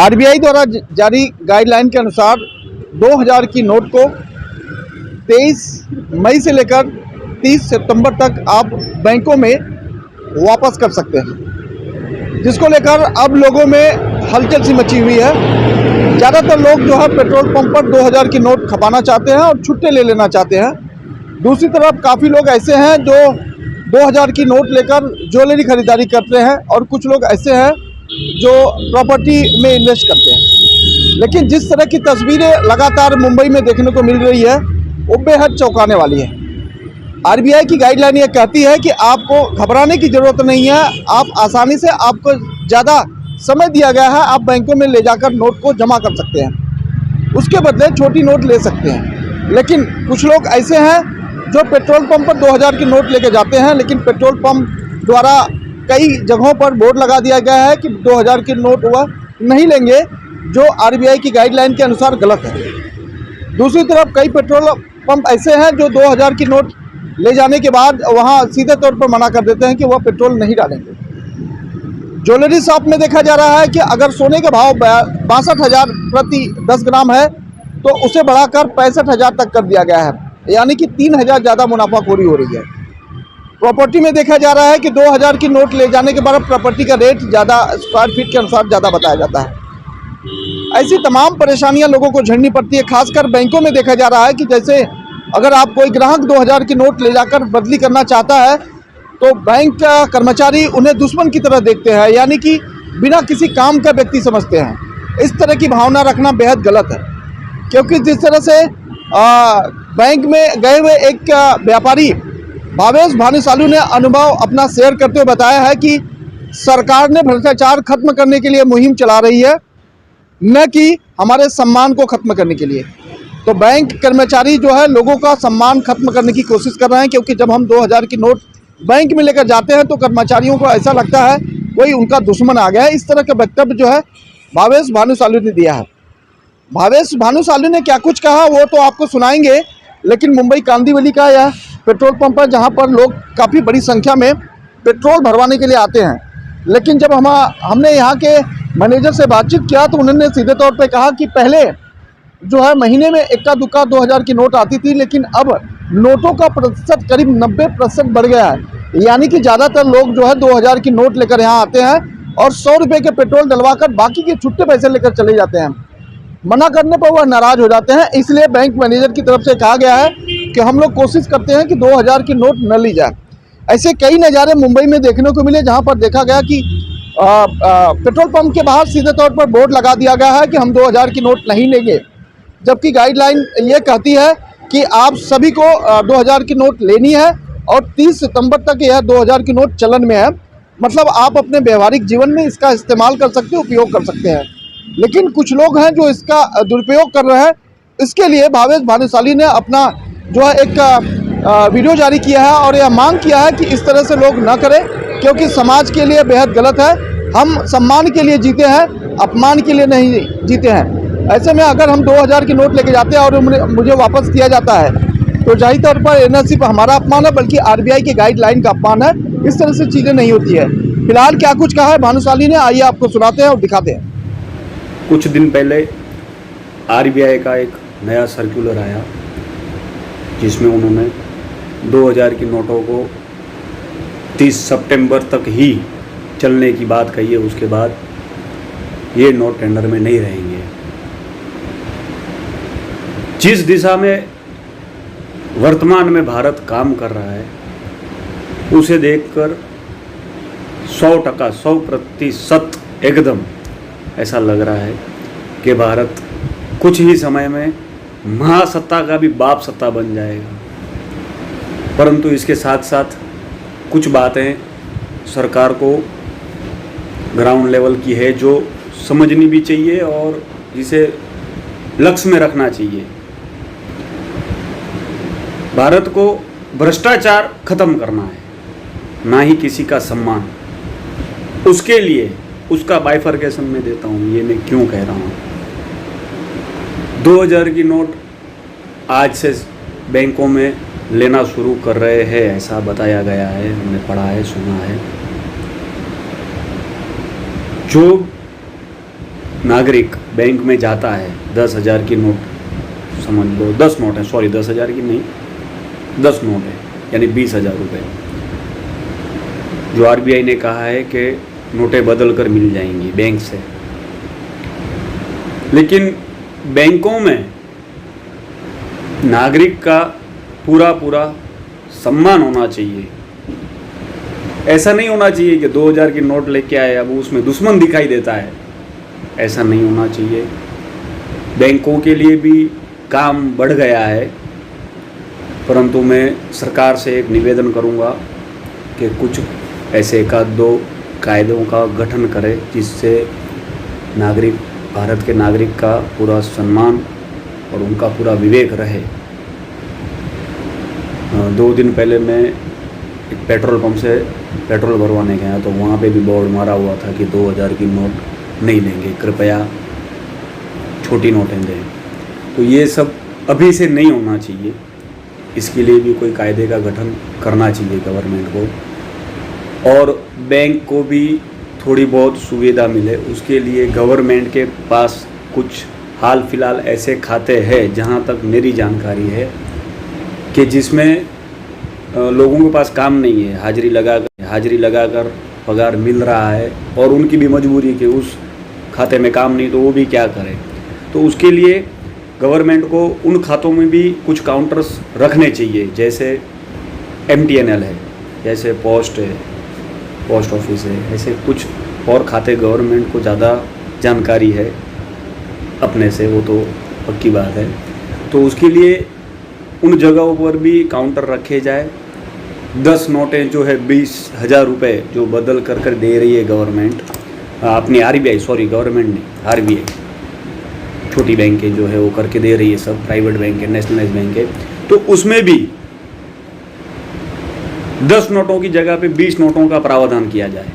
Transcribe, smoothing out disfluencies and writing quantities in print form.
RBI द्वारा जारी guideline के अनुसार 2000 की नोट को 23 मई से लेकर 30 सितंबर तक आप बैंकों में वापस कर सकते हैं, जिसको लेकर अब लोगों में हलचल सी मची हुई है। ज़्यादातर लोग जो है पेट्रोल पंप पर 2000 की नोट खपाना चाहते हैं और छुट्टे ले लेना चाहते हैं। दूसरी तरफ काफ़ी लोग ऐसे हैं जो 2000 की नोट लेकर ज्वेलरी खरीदारी करते हैं और कुछ लोग ऐसे हैं जो प्रॉपर्टी में इन्वेस्ट करते हैं। लेकिन जिस तरह की तस्वीरें लगातार मुंबई में देखने को मिल रही है वो बेहद चौंकाने वाली है। आरबीआई की गाइडलाइन ये कहती है कि आपको घबराने की ज़रूरत नहीं है, आप आसानी से, आपको ज़्यादा समय दिया गया है, आप बैंकों में ले जाकर नोट को जमा कर सकते हैं, उसके बदले छोटी नोट ले सकते हैं। लेकिन कुछ लोग ऐसे हैं जो पेट्रोल पंप पर 2000 की नोट लेके जाते हैं, लेकिन पेट्रोल पंप द्वारा कई जगहों पर बोर्ड लगा दिया गया है कि 2000 की नोट वह नहीं लेंगे, जो आरबीआई की गाइडलाइन के अनुसार गलत है। दूसरी तरफ कई पेट्रोल पंप ऐसे हैं जो 2000 की नोट ले जाने के बाद वहां सीधे तौर पर मना कर देते हैं कि वह पेट्रोल नहीं डालेंगे। ज्वेलरी शॉप में देखा जा रहा है कि अगर सोने के भाव 62,000 प्रति 10 ग्राम है तो उसे बढ़ाकर 65,000 तक कर दिया गया है, यानी कि 3,000 ज़्यादा मुनाफाखोरी हो रही है। प्रॉपर्टी में देखा जा रहा है कि 2000 की नोट ले जाने के बाद प्रॉपर्टी का रेट ज़्यादा स्क्वायर फीट के अनुसार ज़्यादा बताया जाता है। ऐसी तमाम परेशानियां लोगों को झेलनी पड़ती है। खासकर बैंकों में देखा जा रहा है कि जैसे अगर आप कोई ग्राहक 2000 की नोट ले जाकर बदली करना चाहता है तो बैंक का कर्मचारी उन्हें दुश्मन की तरह देखते हैं, यानी कि बिना किसी काम का व्यक्ति समझते हैं। इस तरह की भावना रखना बेहद गलत है, क्योंकि जिस तरह से बैंक में गए हुए एक व्यापारी भावेश भानुशाली ने अनुभव अपना शेयर करते हुए बताया है कि सरकार ने भ्रष्टाचार खत्म करने के लिए मुहिम चला रही है, न कि हमारे सम्मान को खत्म करने के लिए। तो बैंक कर्मचारी जो है लोगों का सम्मान खत्म करने की कोशिश कर रहे हैं, क्योंकि जब हम 2000 की नोट बैंक में लेकर जाते हैं तो कर्मचारियों को ऐसा लगता है कोई उनका दुश्मन आ गया है। इस तरह का वक्तव्य जो है भावेश भानुशाली ने दिया है। भावेश भानुशाली ने क्या कुछ कहा वो तो आपको सुनाएंगे, लेकिन मुंबई कांदिवली का यह पेट्रोल पंप है जहां पर लोग काफ़ी बड़ी संख्या में पेट्रोल भरवाने के लिए आते हैं। लेकिन जब हमने यहाँ के मैनेजर से बातचीत किया तो उन्होंने सीधे तौर पे कहा कि पहले जो है महीने में इक्का दुक्का 2000 की नोट आती थी, लेकिन अब नोटों का प्रतिशत करीब 90% बढ़ गया है, यानी कि ज़्यादातर लोग जो है 2000 की नोट लेकर यहाँ आते हैं और 100 रुपये के पेट्रोल डलवाकर बाकी के छुट्टे पैसे लेकर चले जाते हैं। मना करने पर वह नाराज हो जाते हैं। इसलिए बैंक मैनेजर की तरफ से कहा गया है कि हम लोग कोशिश करते हैं कि 2000 की नोट न ली जाए। ऐसे कई नज़ारे मुंबई में देखने को मिले जहां पर देखा गया कि पेट्रोल पंप के बाहर सीधे तौर पर बोर्ड लगा दिया गया है कि हम 2000 की नोट नहीं लेंगे, जबकि गाइडलाइन ये कहती है कि आप सभी को 2000 की नोट लेनी है और 30 सितंबर तक यह 2000 की नोट चलन में है। मतलब आप अपने व्यवहारिक जीवन में इसका इस्तेमाल कर सकते हैं, उपयोग कर सकते हैं। लेकिन कुछ लोग हैं जो इसका दुरुपयोग कर रहे हैं। इसके लिए भावेश भानुशाली ने अपना जो है एक वीडियो जारी किया है और यह मांग किया है कि इस तरह से लोग ना करें, क्योंकि समाज के लिए बेहद गलत है। हम सम्मान के लिए जीते हैं, अपमान के लिए नहीं जीते हैं। ऐसे में अगर हम 2000 की नोट लेके जाते हैं और मुझे वापस किया जाता है तो जाहिर तौर पर न सिर्फ हमारा अपमान है बल्कि आरबीआई की गाइडलाइन का अपमान है। इस तरह से चीज़ें नहीं होती है। फिलहाल क्या कुछ कहा है भानुशाली ने, आइए आपको सुनाते हैं और दिखाते हैं। कुछ दिन पहले आरबीआई का एक नया सर्कुलर आया जिसमें उन्होंने 2000 की नोटों को 30 सितंबर तक ही चलने की बात कही है। उसके बाद ये नोट टेंडर में नहीं रहेंगे। जिस दिशा में वर्तमान में भारत काम कर रहा है उसे देखकर 100% 100% एकदम ऐसा लग रहा है कि भारत कुछ ही समय में महासत्ता का भी बाप सत्ता बन जाएगा। परंतु इसके साथ साथ कुछ बातें सरकार को ग्राउंड लेवल की है जो समझनी भी चाहिए और जिसे लक्ष्य में रखना चाहिए। भारत को भ्रष्टाचार खत्म करना है, ना ही किसी का सम्मान। उसके लिए उसका बाइफरकेशन मैं देता हूँ। ये मैं क्यों कह रहा हूँ? 2000 की नोट आज से बैंकों में लेना शुरू कर रहे हैं, ऐसा बताया गया है, हमने पढ़ा है, सुना है। जो नागरिक बैंक में जाता है 10,000 की नोट, समझ लो 10 नोट है, सॉरी 10,000 की नहीं, 10 नोट है, यानी 20,000 रुपये, जो आरबीआई ने कहा है कि नोटें बदल कर मिल जाएंगी बैंक से। लेकिन बैंकों में नागरिक का पूरा सम्मान होना चाहिए। ऐसा नहीं होना चाहिए कि 2000 की नोट लेके आए अब उसमें दुश्मन दिखाई देता है। ऐसा नहीं होना चाहिए। बैंकों के लिए भी काम बढ़ गया है, परंतु मैं सरकार से एक निवेदन करूंगा कि कुछ ऐसे एक आध दो कायदों का गठन करे जिससे नागरिक, भारत के नागरिक का पूरा सम्मान और उनका पूरा विवेक रहे। 2 दिन पहले मैं एक पेट्रोल पंप से पेट्रोल भरवाने गया तो वहाँ पे भी बोर्ड मारा हुआ था कि 2000 की नोट नहीं लेंगे, कृपया छोटी नोटें दें। तो ये सब अभी से नहीं होना चाहिए। इसके लिए भी कोई कायदे का गठन करना चाहिए गवर्नमेंट को, और बैंक को भी थोड़ी बहुत सुविधा मिले। उसके लिए गवर्नमेंट के पास कुछ हाल फिलहाल ऐसे खाते हैं, जहाँ तक मेरी जानकारी है, कि जिसमें लोगों के पास काम नहीं है, हाजिरी लगाकर पगार मिल रहा है और उनकी भी मजबूरी कि उस खाते में काम नहीं तो वो भी क्या करें। तो उसके लिए गवर्नमेंट को उन खातों में भी कुछ काउंटर्स रखने चाहिए, जैसे MTNL है, जैसे पोस्ट है, पोस्ट ऑफिस है, ऐसे कुछ और खाते गवर्नमेंट को ज़्यादा जानकारी है अपने से, वो तो पक्की बात है। तो उसके लिए उन जगहों पर भी काउंटर रखे जाए। 10 नोटें जो है 20,000 रुपये जो बदल कर दे रही है गवर्नमेंट, अपनी RBI, सॉरी गवर्नमेंट नहीं, RBI, छोटी बैंकें जो है वो करके दे रही है, सब प्राइवेट बैंक है, नेशनलाइज बैंक है। तो उसमें भी 10 नोटों की जगह पे 20 नोटों का प्रावधान किया जाए।